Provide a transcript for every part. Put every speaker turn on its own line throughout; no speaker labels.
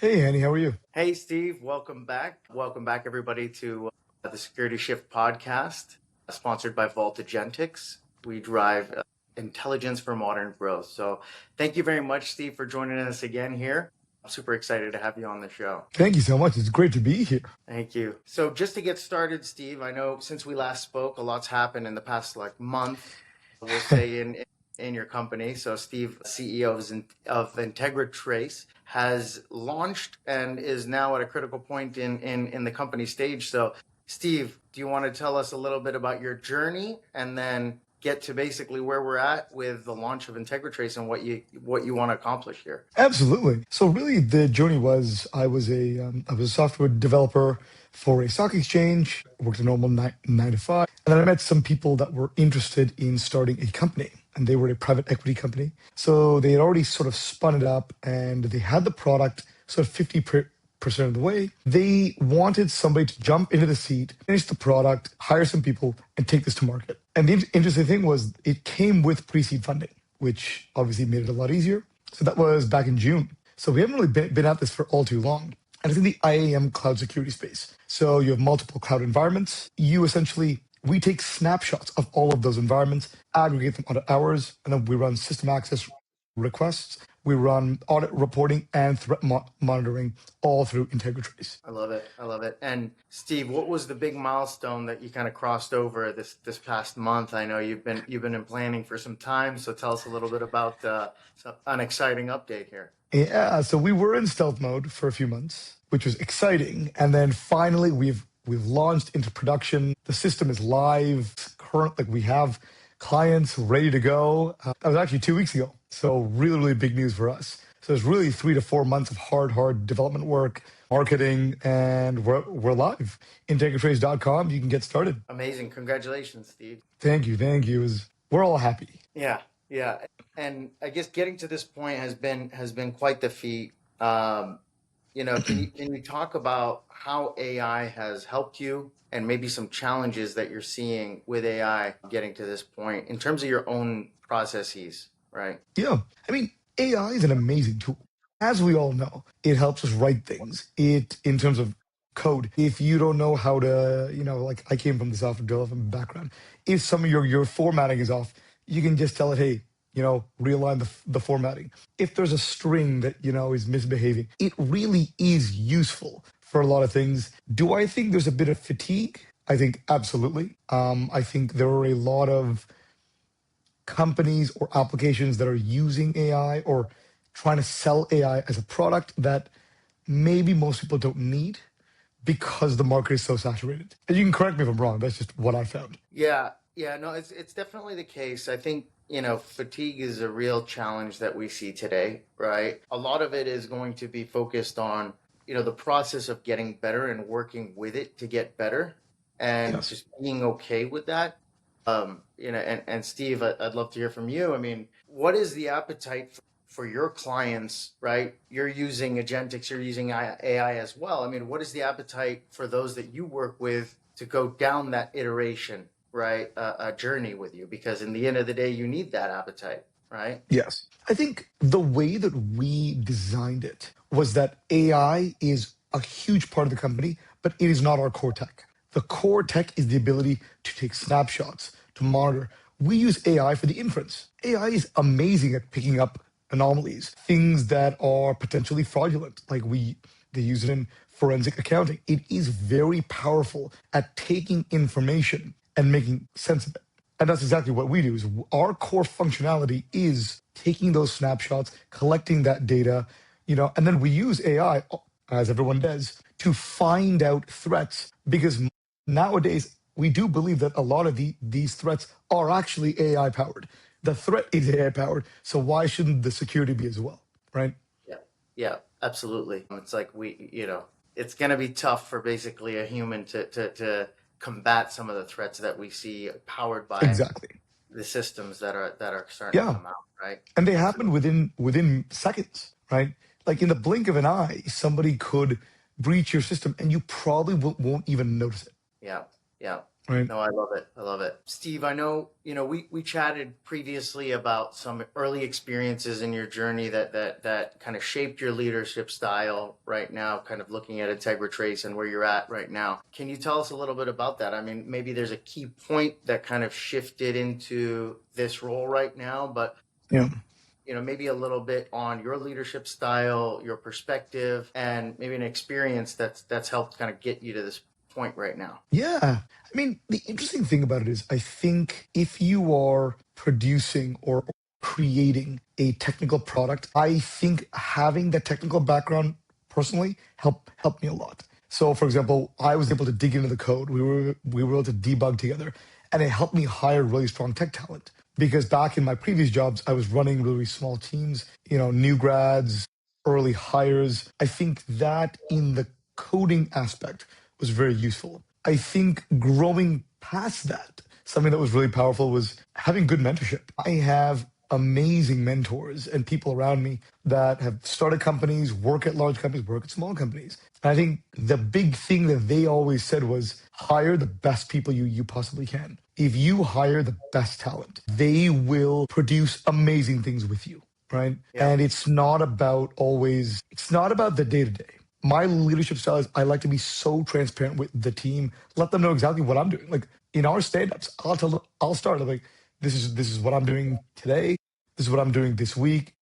Hey, Hani, how are you?
Hey, Steve, welcome back. Welcome back, everybody, to the Security Shift podcast, sponsored by Agentics. We drive intelligence for modern growth. So, thank you very much, Steve, for joining us again here. I'm super excited to have you on the show.
Thank you so much. It's great to be here.
Thank you. So, just to get started, Steve, I know since we last spoke, a lot's happened in the past month, we'll say in your company. So, Steve, CEO of Integratrace, has launched and is now at a critical point in the company stage. So, Steve, do you want to tell us a little bit about your journey and then get to basically where we're at with the launch of Integratrace and what you want to accomplish here?
Absolutely. So really, the journey was I was a software developer for a stock exchange. Worked a normal nine to five, and then I met some people that were interested in starting a company, and they were a private equity company. So they had already sort of spun it up, and they had the product sort of 50% of the way. They wanted somebody to jump into the seat, finish the product, hire some people, and take this to market. And the interesting thing was it came with pre-seed funding, which obviously made it a lot easier. So that was back in June. So we haven't really been at this for all too long. And it's in the IAM cloud security space. So you have multiple cloud environments. We take snapshots of all of those environments, aggregate them onto ours, and then we run system access requests. We run audit reporting and threat monitoring all through Integratrace.
I love it. I love it. And Steve, what was the big milestone that you kind of crossed over this past month? I know you've been in planning for some time, so tell us a little bit about an exciting update here.
Yeah, so we were in stealth mode for a few months, which was exciting, and then finally we've launched into production. The system is live. Current, we have clients ready to go. That was actually 2 weeks ago, so really, really big news for us. So it's really 3 to 4 months of hard development work, marketing, and we're live. Integratrace.com. You can get started.
Amazing. Congratulations, Steve.
Thank you, thank you. We're all happy.
Yeah, yeah. And I guess getting to this point has been quite the feat. Can you talk about how AI has helped you and maybe some challenges that you're seeing with AI getting to this point in terms of your own processes, right?
Yeah, I mean, AI is an amazing tool. As we all know, it helps us write things. In terms of code, if you don't know how to, like I came from the software development background, if some of your formatting is off, you can just tell it, hey, realign the formatting. If there's a string that, is misbehaving, it really is useful for a lot of things. Do I think there's a bit of fatigue? I think absolutely. I think there are a lot of companies or applications that are using AI or trying to sell AI as a product that maybe most people don't need because the market is so saturated. And you can correct me if I'm wrong. That's just what I found.
Yeah, yeah, no, it's definitely the case. I think, fatigue is a real challenge that we see today, right? A lot of it is going to be focused on, the process of getting better and working with it to get better and
Yes.
just being okay with that. And Steve, I'd love to hear from you. I mean, what is the appetite for your clients, right? You're using Agentics, you're using AI as well. I mean, what is the appetite for those that you work with to go down that iteration, right? A journey with you, because in the end of the day, you need that appetite, right?
Yes. I think the way that we designed it was that AI is a huge part of the company, but it is not our core tech. The core tech is the ability to take snapshots, to monitor. We use AI for the inference. AI is amazing at picking up anomalies, things that are potentially fraudulent. They use it in forensic accounting. It is very powerful at taking information and making sense of it. And that's exactly what we do. Is our core functionality is taking those snapshots, collecting that data, and then we use AI, as everyone does, to find out threats. Because nowadays we do believe that a lot of these threats are actually AI powered. The threat is AI powered, so why shouldn't the security be as well, right?
Yeah, yeah, absolutely. It's like it's going to be tough for basically a human to combat some of the threats that we see powered by
Exactly.
the systems that are starting to
Yeah,
come out, right?
and they happen
Absolutely.
within seconds, right? Like in the blink of an eye, somebody could breach your system, and you probably won't even notice it.
Yeah, yeah.
right?
No, I love it. I love it. Steve, I know, we chatted previously about some early experiences in your journey that kind of shaped your leadership style right now, kind of looking at Integratrace and where you're at right now. Can you tell us a little bit about that? I mean, maybe there's a key point that kind of shifted into this role right now, but
Yeah.
maybe a little bit on your leadership style, your perspective, and maybe an experience that's helped kind of get you to this point right now.
Yeah. I mean, the interesting thing about it is I think if you are producing or creating a technical product, I think having that technical background personally helped me a lot. So for example, I was able to dig into the code. We were able to debug together, and it helped me hire really strong tech talent. Because back in my previous jobs, I was running really small teams, new grads, early hires. I think that in the coding aspect was very useful. I think growing past that, something that was really powerful was having good mentorship. I have amazing mentors and people around me that have started companies, work at large companies, work at small companies. And I think the big thing that they always said was hire the best people you possibly can. If you hire the best talent, they will produce amazing things with you, right?
Yeah.
And it's not about the day to day. My leadership style is I like to be so transparent with the team, let them know exactly what I'm doing. Like in our stand-ups, I'll start I'm like, this is what I'm doing today. This is what I'm doing this week.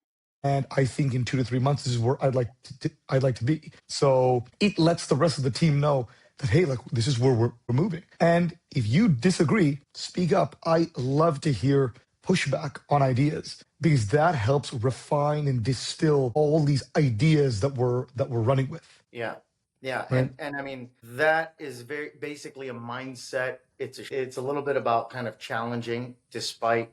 And I think in 2 to 3 months, this is where I'd like to be. So it lets the rest of the team know that, hey, like this is where we're moving. And if you disagree, speak up. I love to hear pushback on ideas because that helps refine and distill all these ideas that we're running with.
Yeah. Yeah.
Right?
And I mean, that is very basically a mindset. It's a little bit about kind of challenging despite,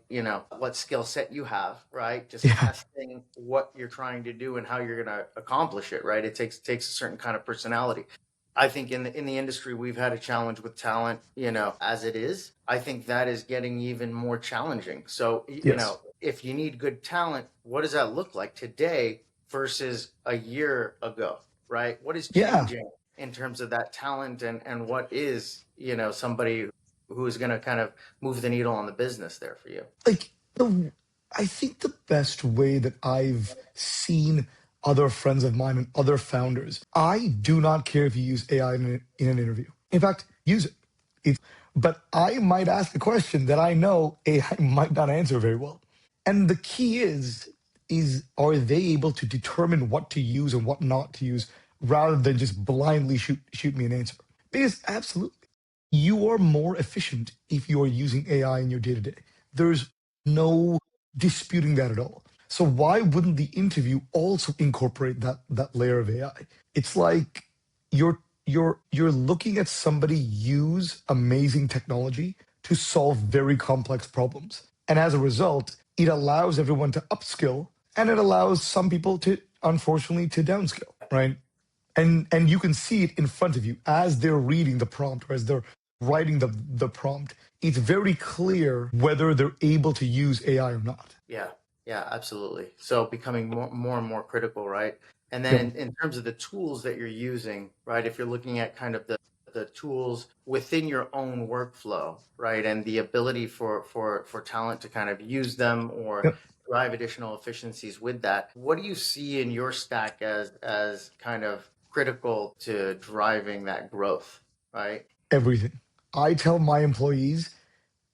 what skill set you have, right? Just
Yeah.
testing what you're trying to do and how you're going to accomplish it, right? It takes a certain kind of personality. I think in the industry we've had a challenge with talent, as it is. I think that is getting even more challenging. So,
Yes.
if you need good talent, what does that look like today versus a year ago, right? What is
Yeah.
changing in terms of that talent and what is, somebody who is going to kind of move the needle on the business there for you?
Like I think the best way that I've seen other friends of mine and other founders, I do not care if you use AI in an interview. In fact, use it. But I might ask a question that I know AI might not answer very well. And the key is are they able to determine what to use and what not to use rather than just blindly shoot me an answer? Because absolutely, you are more efficient if you are using AI in your day to day. There's no disputing that at all. So why wouldn't the interview also incorporate that layer of AI? It's like you're looking at somebody use amazing technology to solve very complex problems. And as a result, it allows everyone to upskill and it allows some people to unfortunately to downscale, right? And you can see it in front of you as they're reading the prompt or as they're writing the prompt. It's very clear whether they're able to use AI or not.
Yeah, yeah, absolutely. So becoming more and more critical, right? And then
Yep.
in terms of the tools that you're using, right? If you're looking at kind of the tools within your own workflow, right? And the ability for talent to kind of use them or
Yep.
drive additional efficiencies with that. What do you see in your stack as kind of critical to driving that growth, right?
Everything. I tell my employees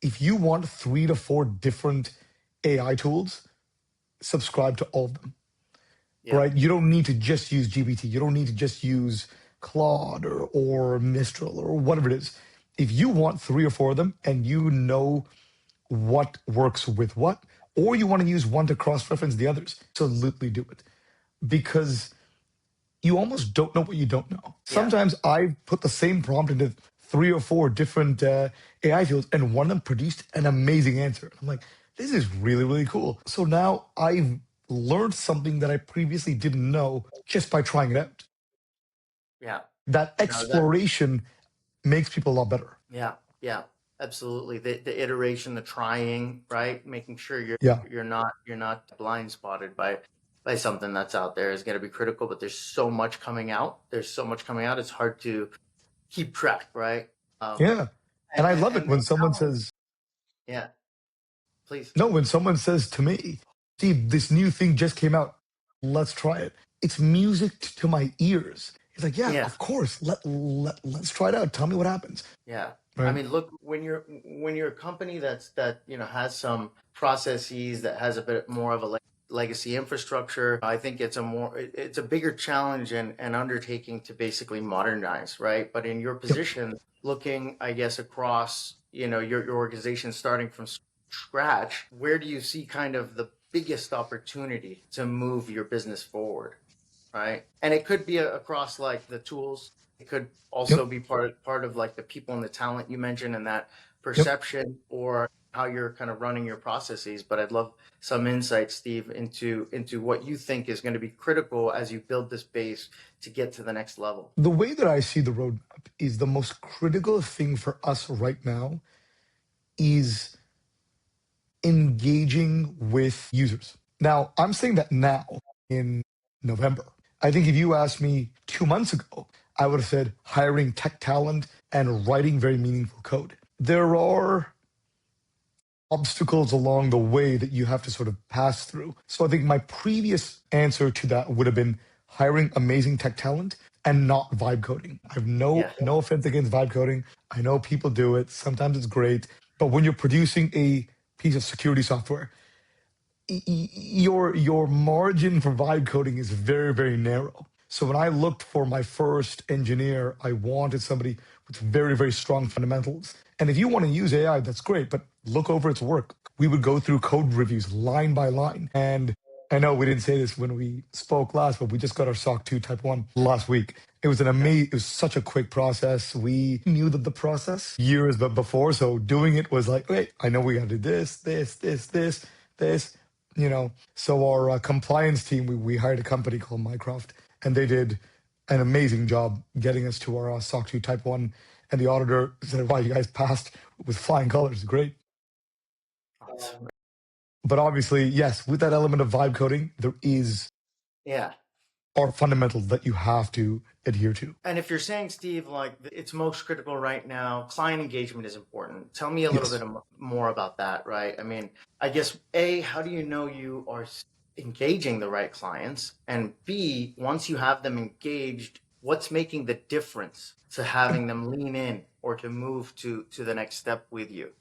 if you want 3 to 4 different AI tools, subscribe to all of them.
Yeah,
Right? You don't need to just use GPT. You don't need to just use Claude or Mistral or whatever it is. If you want 3 or 4 of them and you know what works with what, or you want to use one to cross reference the others, absolutely do it because you almost don't know what you don't know.
yeah.
Sometimes I put the same prompt into 3 or 4 different AI fields, and one of them produced an amazing answer. I'm like, this is really, really cool. So now I've learned something that I previously didn't know just by trying it out.
Yeah.
That
No, that
exploration makes people a lot better.
Yeah, yeah, absolutely. The iteration, the trying, right? Making sure
Yeah.
you're not blind spotted by something that's out there is going to be critical. But there's so much coming out. There's so much coming out. It's hard to keep track, right? Um,
Yeah. And I love it
And
when
the
someone
talent,
says,
yeah, please.
no, when someone says to me, Steve, this new thing just came out. Let's try it. It's music to my ears. It's like, yeah,
Yeah.
of course. Let's try it out. Tell me what happens.
Yeah. I
Right.
mean, look, when you're a company that, has some processes, that has a bit more of a legacy infrastructure, I think it's a bigger challenge and undertaking to basically modernize, right? But in your
Yep.
position, looking, I guess, across, your organization starting from scratch, where do you see kind of the biggest opportunity to move your business forward? Right? And it could be across like the tools. It could also
Yep.
be part of like the people and the talent you mentioned and that
Yep.
perception or how you're kind of running your processes. But I'd love some insight, Steve, into what you think is going to be critical as you build this base to get to the next level.
The way that I see the roadmap is the most critical thing for us right now is engaging with users. Now, I'm saying that now in November. I think if you asked me 2 months ago, I would have said hiring tech talent and writing very meaningful code. There are obstacles along the way that you have to sort of pass through. So I think my previous answer to that would have been hiring amazing tech talent and not vibe coding. I have
Yeah.
no offense against vibe coding. I know people do it. Sometimes it's great, but when you're producing a piece of security software, your margin for vibe coding is very narrow. So when I looked for my first engineer, I wanted somebody with very strong fundamentals. And if you want to use AI, that's great, but look over its work. We would go through code reviews line by line. And I know we didn't say this when we spoke last, but we just got our SOC 2 Type 1 last week. It was it was such a quick process. We knew that the process years before. So doing it was like, okay, I know we got to do this. So our compliance team, we hired a company called Mycroft, and they did an amazing job getting us to our SOC 2 Type 1. And the auditor said, wow, you guys passed with flying colors. Great.
Awesome.
But obviously, yes, with that element of vibe coding, there is
Yeah.
are fundamentals that you have to adhere to.
And if you're saying, Steve, like it's most critical right now, client engagement is important. Tell me a little bit
Yes.
more about that, right? I mean, I guess A, how do you know you are engaging the right clients? And B, once you have them engaged, what's making the difference to having them lean in or to move to the next step with you,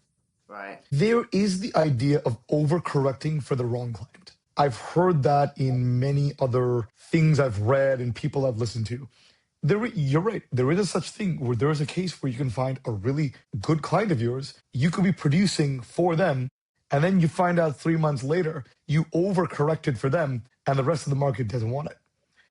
right?
There is the idea of overcorrecting for the wrong client. I've heard that in many other things I've read and people I've listened to. You're right. There is a such thing where there is a case where you can find a really good client of yours. You could be producing for them, and then you find out 3 months later you overcorrected for them, and the rest of the market doesn't want it.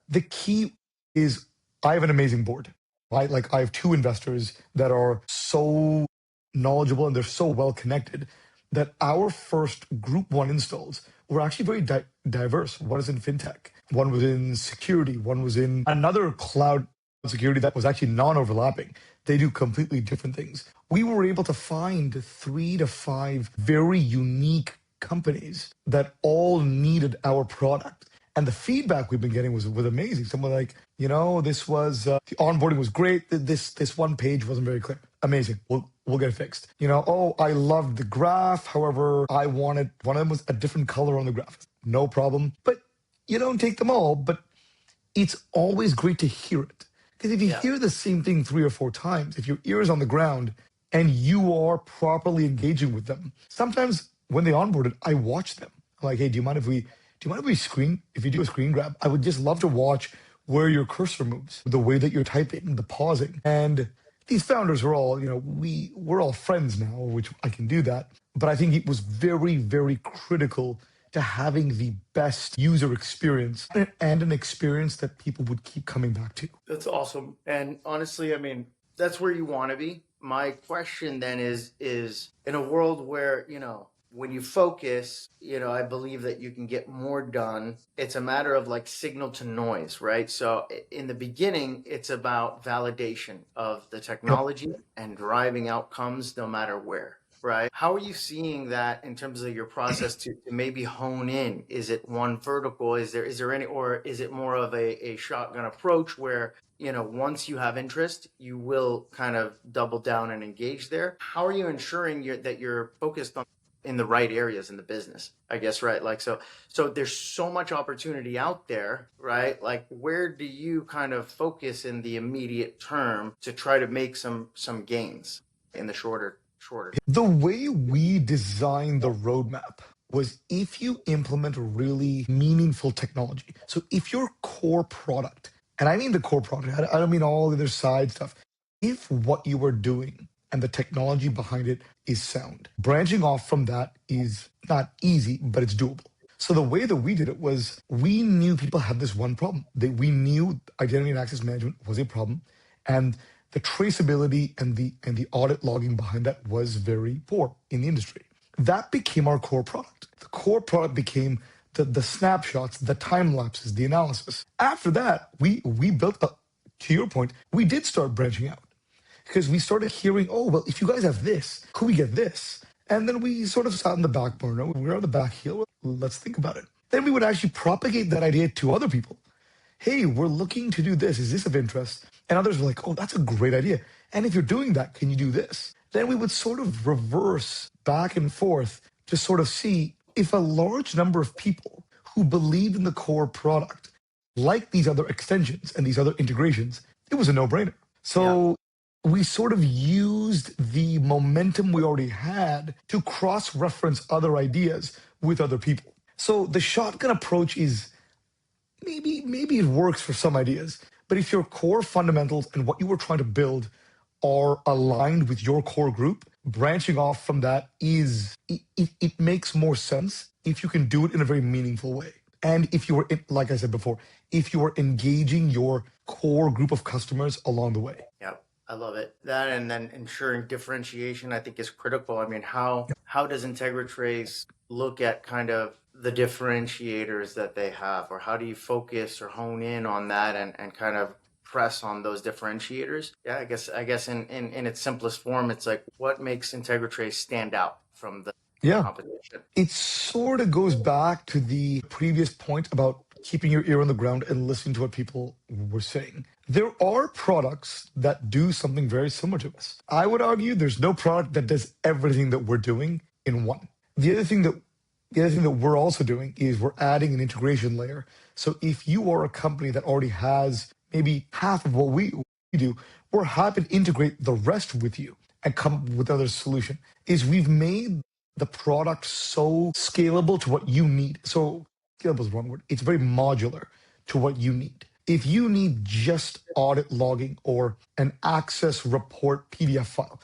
The key is I have an amazing board, right? Like I have two investors that are so knowledgeable and they're so well connected that our first group one installs were actually very diverse. One is in fintech, one was in security, one was in another cloud security that was actually non-overlapping. They do completely different things. We were able to find 3 to 5 very unique companies that all needed our product. And the feedback we've been getting was amazing. Someone like, this was the onboarding was great. This one page wasn't very clear. Amazing. We'll get it fixed. Oh, I loved the graph. However, I wanted one of them was a different color on the graph. No problem. But you don't take them all. But it's always great to hear it. Because if you
Yeah.
hear the same thing 3 or 4 times, if your ear is on the ground and you are properly engaging with them, sometimes when they onboarded, I watch them. I'm like, hey, if you do a screen grab, I would just love to watch where your cursor moves, the way that you're typing, the pausing. And these founders are all, we're all friends now, which I can do that. But I think it was very critical to having the best user experience and an experience that people would keep coming back to.
That's awesome. And honestly, I mean, that's where you want to be. My question then is in a world where, when you focus, I believe that you can get more done. It's a matter of like signal to noise, right? So in the beginning, it's about validation of the
Yep.
technology and driving outcomes no matter where. right? How are you seeing that in terms of your process to maybe hone in? Is it one vertical? Is there any, or is it more of a shotgun approach where, once you have interest, you will kind of double down and engage there? How are you ensuring that you're focused on in the right areas in the business? I guess, right? Like, so there's so much opportunity out there, right? Like, where do you kind of focus in the immediate term to try to make some gains in the shorter?
The way we designed the roadmap was if you implement really meaningful technology. So if your core product, and I mean the core product, I don't mean all the other side stuff. If what you are doing and the technology behind it is sound, branching off from that is not easy, but it's doable. So the way that we did it was we knew people had this one problem. We knew identity and access management was a problem, and the traceability and the audit logging behind that was very poor in the industry. That became our core product. The core product became the snapshots, the time lapses, the analysis. After that, we built up. To your point, we did start branching out because we started hearing, oh, well, if you guys have this, could we get this? And then we sort of sat in the back burner. We were on the back heel. Let's think about it. Then we would actually propagate that idea to other people. Hey, we're looking to do this. Is this of interest? And others were like, oh, that's a great idea. And if you're doing that, can you do this? Then we would sort of reverse back and forth to sort of see if a large number of people who believe in the core product like these other extensions and these other integrations, it was a no-brainer.
Yeah.
So we sort of used the momentum we already had to cross-reference other ideas with other people. So the shotgun approach is maybe it works for some ideas, but if your core fundamentals and what you were trying to build are aligned with your core group, branching off from that it makes more sense if you can do it in a very meaningful way. And if you were, like I said before, if you are engaging your core group of customers along the way.
Yeah, I love it. That, and then ensuring differentiation, I think, is critical. I mean, how does Integratrace look at kind of the differentiators that they have, or how do you focus or hone in on that and kind of press on those differentiators? Yeah, I guess in its simplest form, it's like what makes Integratrace stand out from the
Yeah.
competition?
It sort of goes back to the previous point about keeping your ear on the ground and listening to what people were saying. There are products that do something very similar to us. I would argue there's no product that does everything that we're doing in one. The other thing that we're also doing is we're adding an integration layer. So if you are a company that already has maybe half of what we do, we're happy to integrate the rest with you and come with another solution. Is we've made the product so scalable to what you need. So scalable is the wrong word. It's very modular to what you need. If you need just audit logging or an access report PDF file,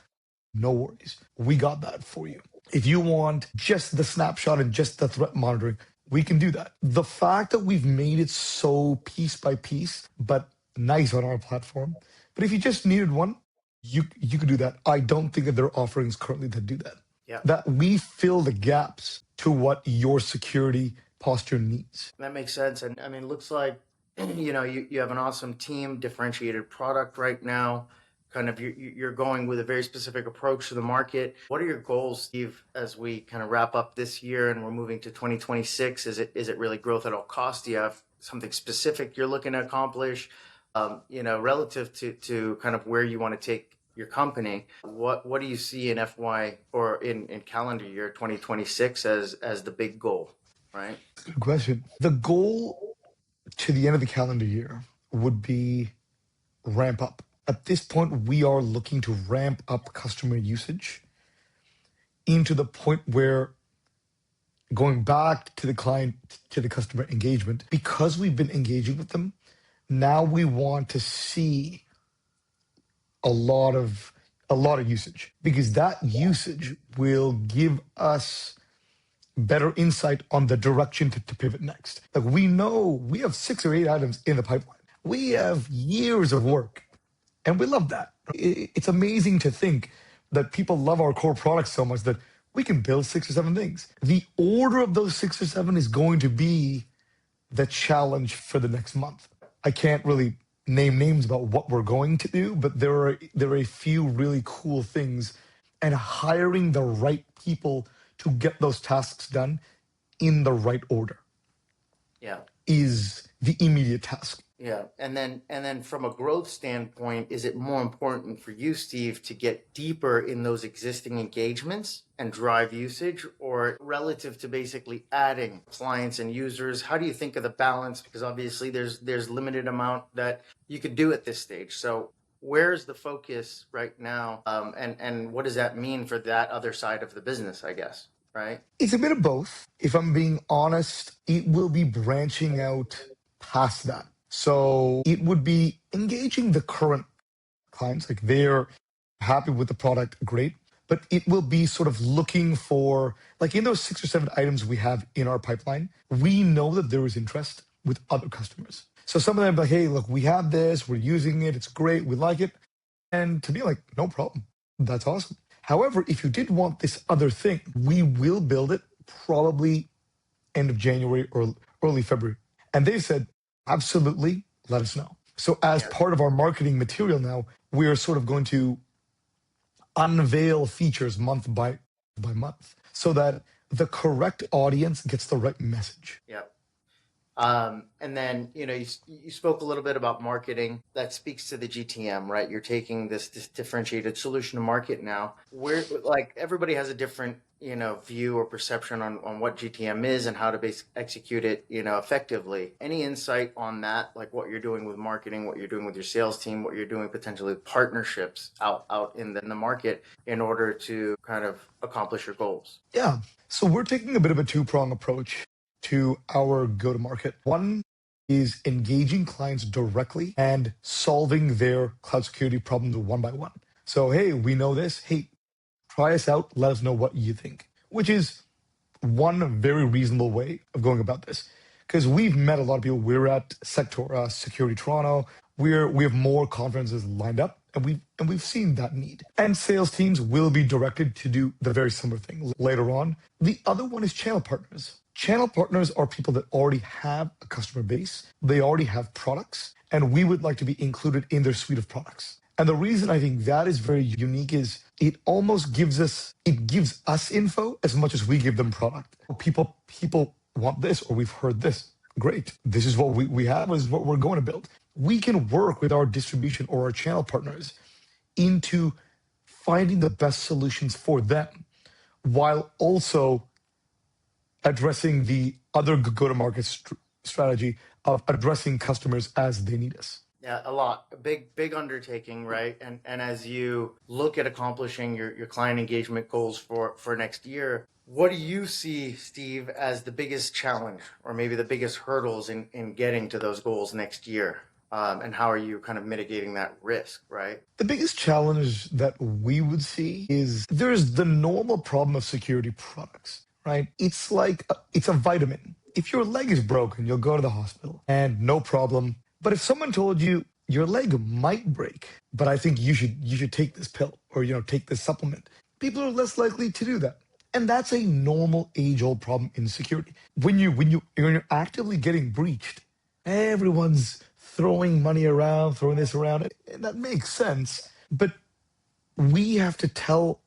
no worries. We got that for you. If you want just the snapshot and just the threat monitoring, we can do that. The fact that we've made it so piece by piece, but nice on our platform. But if you just needed one, you could do that. I don't think that there are offerings currently that do that.
Yeah.
That we fill the gaps to what your security posture needs.
That makes sense. And I mean, looks like, you have an awesome team, differentiated product right now. Kind of you're going with a very specific approach to the market. What are your goals, Steve, as we kind of wrap up this year and we're moving to 2026? Is it really growth at all costs? Do you have something specific you're looking to accomplish? Relative to kind of where you want to take your company, what do you see in FY or in calendar year 2026 as the big goal, right?
Good question. The goal to the end of the calendar year would be ramp up. At this point, we are looking to ramp up customer usage into the point where going back to the client, to the customer engagement, because we've been engaging with them, now we want to see a lot of usage because that usage will give us better insight on the direction to pivot next. Like we know we have 6 or 8 items in the pipeline. We
Yeah.
have years of work, and we love that. It's amazing to think that people love our core products so much that we can build 6 or 7 things. The order of those 6 or 7 is going to be the challenge for the next month. I can't really name names about what we're going to do, but there are a few really cool things and hiring the right people to get those tasks done in the right order
Yeah.
is the immediate task.
Yeah. And then from a growth standpoint, is it more important for you, Steve, to get deeper in those existing engagements and drive usage, or relative to basically adding clients and users? How do you think of the balance? Because obviously there's limited amount that you could do at this stage. So where's the focus right now? And what does that mean for that other side of the business, I guess, right?
It's a bit of both. If I'm being honest, it will be branching out past that. So it would be engaging the current clients, like they're happy with the product, great. But it will be sort of looking for, like in those 6 or 7 items we have in our pipeline, we know that there is interest with other customers. So some of them are like, hey, look, we have this, we're using it, it's great, we like it. And to be like, no problem. That's awesome. However, if you did want this other thing, we will build it probably end of January or early February. And they said, absolutely, let us know. So as
Yeah.
part of our marketing material now, we are sort of going to unveil features month by month so that the correct audience gets the right message.
Yeah. And then, you spoke a little bit about marketing. That speaks to the GTM, right? You're taking this differentiated solution to market now. Where, like, everybody has a different, view or perception on what GTM is and how to execute it, effectively. Any insight on that, like what you're doing with marketing, what you're doing with your sales team, what you're doing potentially with partnerships out in the market in order to kind of accomplish your goals?
Yeah. So we're taking a bit of a two-prong approach to our go-to-market. One is engaging clients directly and solving their cloud security problems one by one. So, hey, we know this. Hey, try us out. Let us know what you think, which is one very reasonable way of going about this. Because we've met a lot of people. We're at Security Toronto. We have more conferences lined up, and we've seen that need. And sales teams will be directed to do the very similar thing later on. The other one is channel partners. Channel partners are people that already have a customer base. They already have products, and we would like to be included in their suite of products. And the reason I think that is very unique is it gives us info as much as we give them product. People want this, or we've heard this. Great. This is what we have, is what we're going to build. We can work with our distribution or our channel partners into finding the best solutions for them while also addressing the other go-to-market strategy of addressing customers as they need us.
Yeah, a lot. A big undertaking, right? And as you look at accomplishing your client engagement goals for next year, what do you see, Steve, as the biggest challenge or maybe the biggest hurdles in getting to those goals next year? And how are you kind of mitigating that risk, right?
The biggest challenge that we would see is there's the normal problem of security products, right? It's like it's a vitamin. If your leg is broken, you'll go to the hospital and no problem. But if someone told you your leg might break, but I think you should take this pill or take this supplement, people are less likely to do that. And that's a normal age-old problem in security. When you're actively getting breached, everyone's throwing money around, throwing this around. And that makes sense. But we have to tell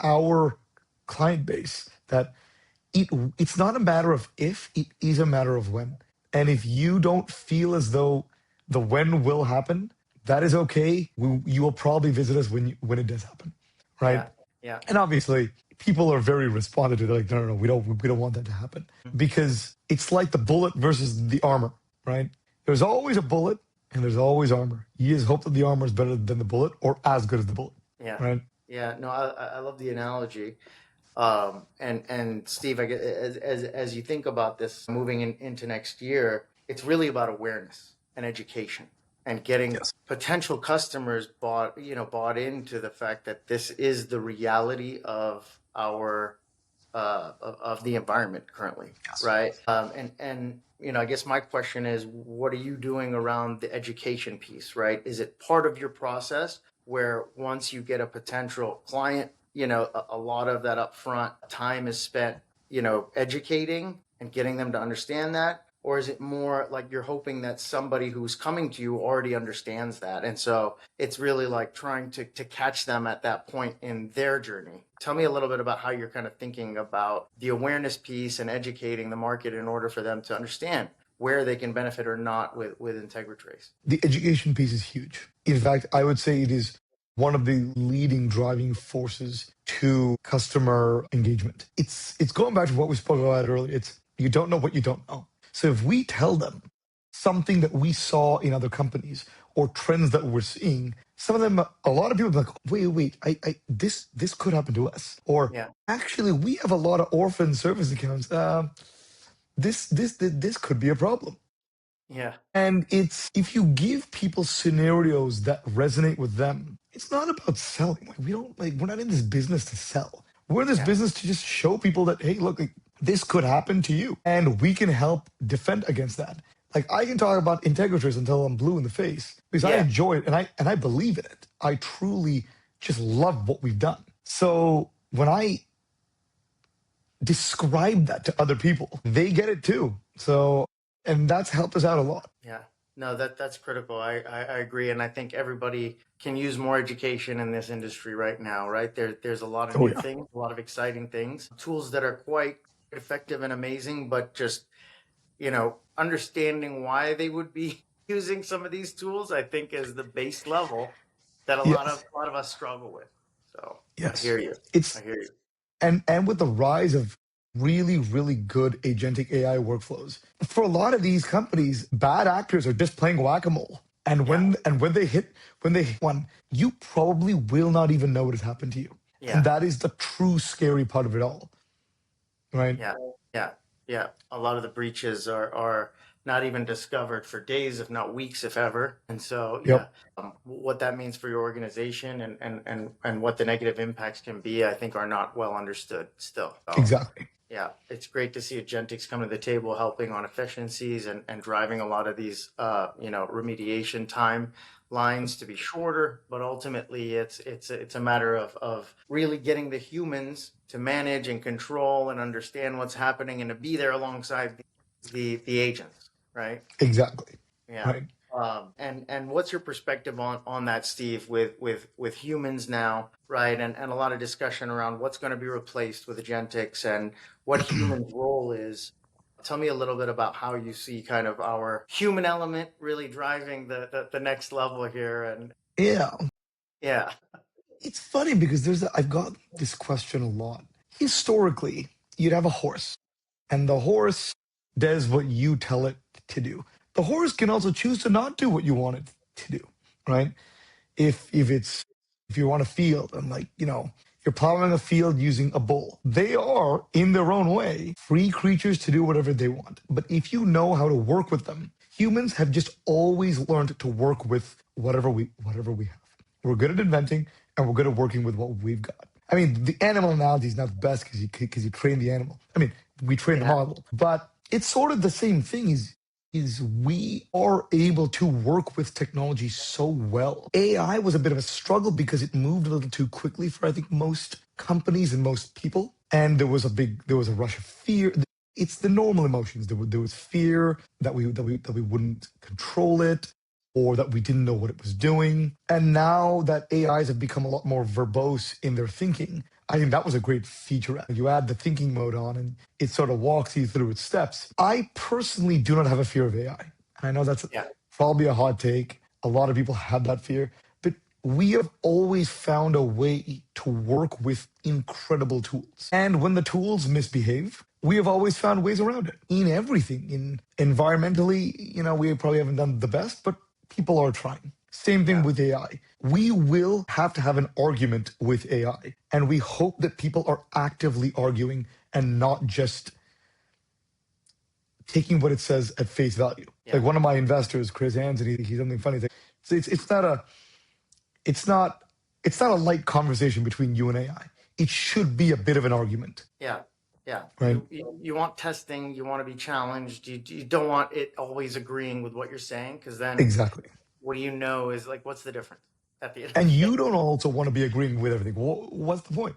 our client base that it's not a matter of if, it is a matter of when. And if you don't feel as though the when will happen, that is okay. You will probably visit us when it does happen, right?
Yeah, yeah.
And obviously, people are very responsive to it. They're like, no, we don't want that to happen, because it's like the bullet versus the armor, right? There's always a bullet and there's always armor. You just hope that the armor is better than the bullet or as good as the bullet,
Yeah,
right?
yeah. No, I love the analogy. And Steve, I guess, as you think about this moving into next year, it's really about awareness and education and getting
Yes.
potential customers bought into the fact that this is the reality of our of the environment currently,
Yes.
right? And I guess my question is, what are you doing around the education piece, right? Is it part of your process where once you get a potential client, a lot of that upfront time is spent, educating and getting them to understand that? or is it more like you're hoping that somebody who's coming to you already understands that? And so it's really like trying to catch them at that point in their journey. Tell me a little bit about how you're kind of thinking about the awareness piece and educating the market in order for them to understand where they can benefit or not with Integratrace.
The education piece is huge. In fact, I would say it is one of the leading driving forces to customer engagement. It's going back to what we spoke about earlier. It's you don't know what you don't know. So if we tell them something that we saw in other companies or trends that we're seeing, some of them, a lot of people are like, wait, this could happen to us. Or
Yeah,
actually, we have a lot of orphan service accounts. This could be a problem.
yeah,
And it's if you give people scenarios that resonate with them, it's not about selling. Like we don't like we're not in this business to sell. We're in this
yeah,
business to just show people that hey, look, like, this could happen to you, and we can help defend against that. Like I can talk about Integratrace until I'm blue in the face because I
yeah,
enjoy it and I believe in it. I truly just love what we've done. So when I describe that to other people, they get it too. So and that's helped us out a lot.
yeah. No, that's critical. I agree, and I think everybody can use more education in this industry right now. Right there's a lot of
Oh
new
yeah.
things, a lot of exciting things, tools that are quite effective and amazing, but just understanding why they would be using some of these tools, I think, is the base level that a lot of
Yes.
a lot of us struggle with. So I
Yes.
hear you. I
It's
hear you.
and with the rise of really good agentic AI workflows, for a lot of these companies, bad actors are just playing whack-a-mole. And
Yeah,
when they hit one, you probably will not even know what has happened to you. And
yeah.
that is the true scary part of it all, right?
Yeah, yeah, yeah. A lot of the breaches are not even discovered for days, if not weeks, if ever. And so, yeah,
Yep.
what that means for your organization and what the negative impacts can be, I think, are not well understood still. So,
Exactly.
yeah, it's great to see Agentics come to the table, helping on efficiencies and driving a lot of these, remediation time lines to be shorter. But ultimately, it's a matter of really getting the humans to manage and control and understand what's happening and to be there alongside the agents, right?
Exactly.
Yeah.
Right.
And what's your perspective on that, Steve, with humans now, right? And a lot of discussion around what's going to be replaced with Agentics and what human role is. Tell me a little bit about how you see kind of our human element really driving the next level here. And
Yeah.
yeah,
It's funny because I've got this question a lot. Historically, you'd have a horse, and the horse does what you tell it to do. The horse can also choose to not do what you want it to do, right? If you're on a field and you're plowing a field using a bull, they are in their own way free creatures to do whatever they want. But if you know how to work with them, humans have just always learned to work with whatever we have. We're good at inventing and we're good at working with what we've got. I mean, the animal analogy is not the best because you train the animal. I mean, we train the
yeah,
model, but it's sort of the same thing. Is we are able to work with technology so well. AI was a bit of a struggle because it moved a little too quickly for I think most companies and most people, and there was a rush of fear. It's the normal emotions. There was fear that we wouldn't control it or that we didn't know what it was doing. And now that AIs have become a lot more verbose in their thinking, I think that was a great feature. You add the thinking mode on and it sort of walks you through its steps. I personally do not have a fear of AI. I know that's
yeah,
probably a hot take. A lot of people have that fear, but we have always found a way to work with incredible tools. And when the tools misbehave, we have always found ways around it in everything. In environmentally, we probably haven't done the best, but people are trying. Same thing
yeah,
with AI. We will have to have an argument with AI, and we hope that people are actively arguing and not just taking what it says at face value.
yeah.
Like one of my investors, Chris Hansen, he's something funny. He's like, it's not it's not a light conversation between you and AI. It should be a bit of an argument,
Yeah, yeah.
right?
You want testing, you want to be challenged. You don't want it always agreeing with what you're saying, because then
Exactly.
what do you know is like, what's the difference at the end of
And
the day?
you don't also want to be agreeing with everything. What's the point?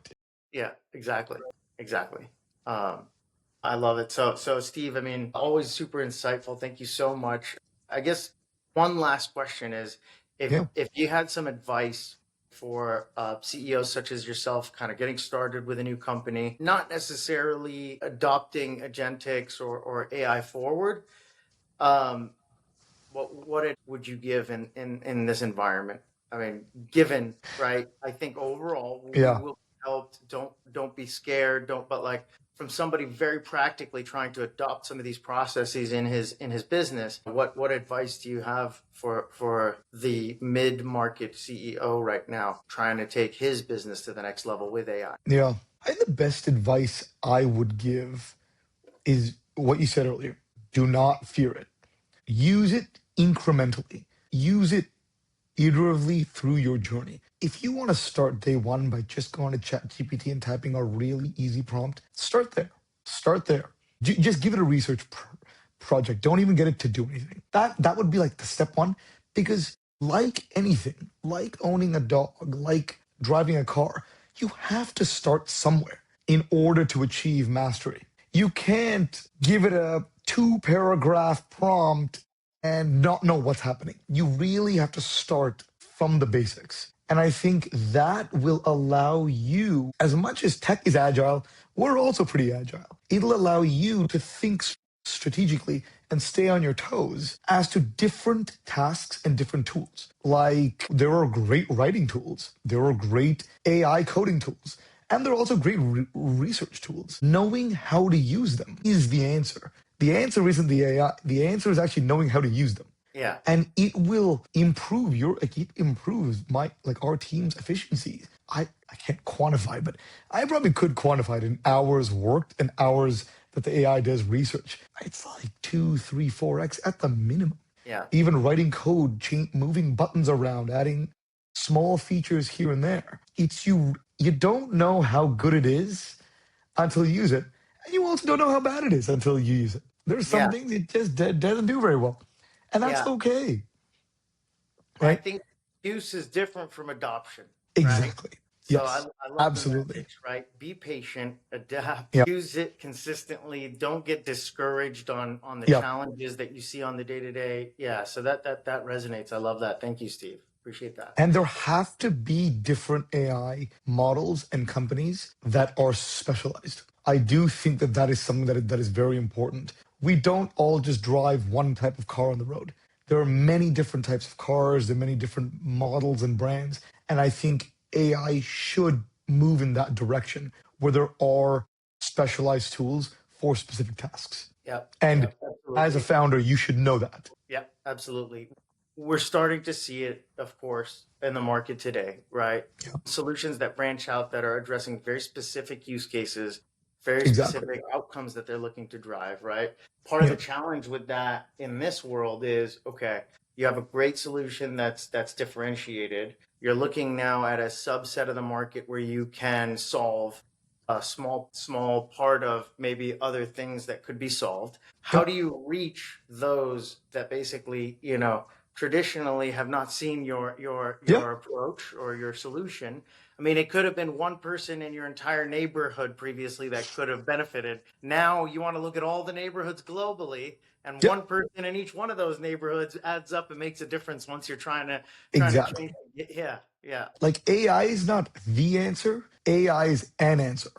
Yeah, exactly, exactly. Um, I love it. So Steve, I mean, always super insightful. Thank you so much. I guess one last question is
Yeah.
if you had some advice for CEOs such as yourself, kind of getting started with a new company, not necessarily adopting Agentics or AI forward, um, what would you give in this environment? I mean, given, right? I think overall we
Yeah.
will be helped. Don't be scared. Don't but like from somebody very practically trying to adopt some of these processes in his business, what advice do you have for the mid-market CEO right now trying to take his business to the next level with AI?
Yeah. I think the best advice I would give is what you said earlier. Do not fear it. Use it incrementally. Use it iteratively through your journey. If you want to start day one by just going to ChatGPT and typing a really easy prompt, start there. Start there. Just give it a research project. Don't even get it to do anything. That would be like the step one, because like anything, like owning a dog, like driving a car, you have to start somewhere in order to achieve mastery. You can't give it a 2 paragraph prompt and not know what's happening. You really have to start from the basics. And I think that will allow you, as much as tech is agile, we're also pretty agile. It'll allow you to think strategically and stay on your toes as to different tasks and different tools. Like there are great writing tools, there are great AI coding tools, and there are also great research tools. Knowing how to use them is the answer. The answer isn't the AI. The answer is actually knowing how to use them.
Yeah,
And it will improve it improves my like our team's efficiency. I can't quantify, but I probably could quantify it in hours worked and hours that the AI does research. It's like 2, 3, 4x at the minimum.
yeah,
Even writing code, moving buttons around, adding small features here and there. It's you don't know how good it is until you use it. And you also don't know how bad it is until you use it. There's some
yeah,
things it just doesn't do very well. And that's
yeah.
okay,
And I
right?
think use is different from adoption, right?
Exactly.
So
Yes,
I love the
absolutely.
message, right? Be patient, adapt,
Yeah,
use it consistently. Don't get discouraged on the
yeah.
challenges that you see on the day to day. Yeah, so that resonates. I love that. Thank you, Steve. Appreciate that.
And there have to be different AI models and companies that are specialized. I do think that that is something that is very important. We don't all just drive one type of car on the road. There are many different types of cars, there are many different models and brands. And I think AI should move in that direction where there are specialized tools for specific tasks.
Yep,
And
yep,
as a
absolutely.
founder, you should know that.
Yeah, absolutely. We're starting to see it, of course, in the market today, right?
Yeah,
Solutions that branch out that are addressing very specific use cases, very
exactly.
specific outcomes that they're looking to drive, right? Part of the
Yeah,
challenge with that in this world is, okay, you have a great solution that's differentiated. You're looking now at a subset of the market where you can solve a small part of maybe other things that could be solved. How
yeah,
do you reach those that basically, you know, traditionally have not seen
yeah,
your approach or your solution? I mean, it could have been one person in your entire neighborhood previously that could have benefited. Now you want to look at all the neighborhoods globally, and
yeah.
one person in each one of those neighborhoods adds up and makes a difference once you're trying to
Exactly.
change. Yeah, yeah,
Like AI is not the answer, AI is an answer.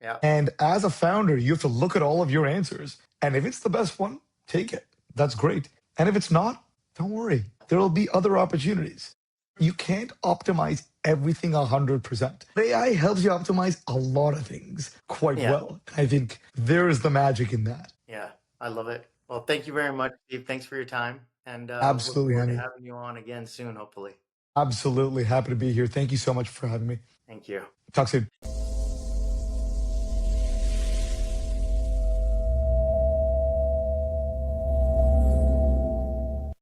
yeah,
And as a founder, you have to look at all of your answers. And if it's the best one, take it. That's great. And if it's not, don't worry. There will be other opportunities. You can't optimize everything 100%. AI helps you optimize a lot of things quite
yeah,
well. I think there is the magic in that.
yeah. I love it. Well, thank you very much, Steve. Thanks for your time, and look
Absolutely,
forward to
honey.
having you on again soon, hopefully.
Absolutely happy to be here. Thank you so much for having me.
Thank you.
Talk soon.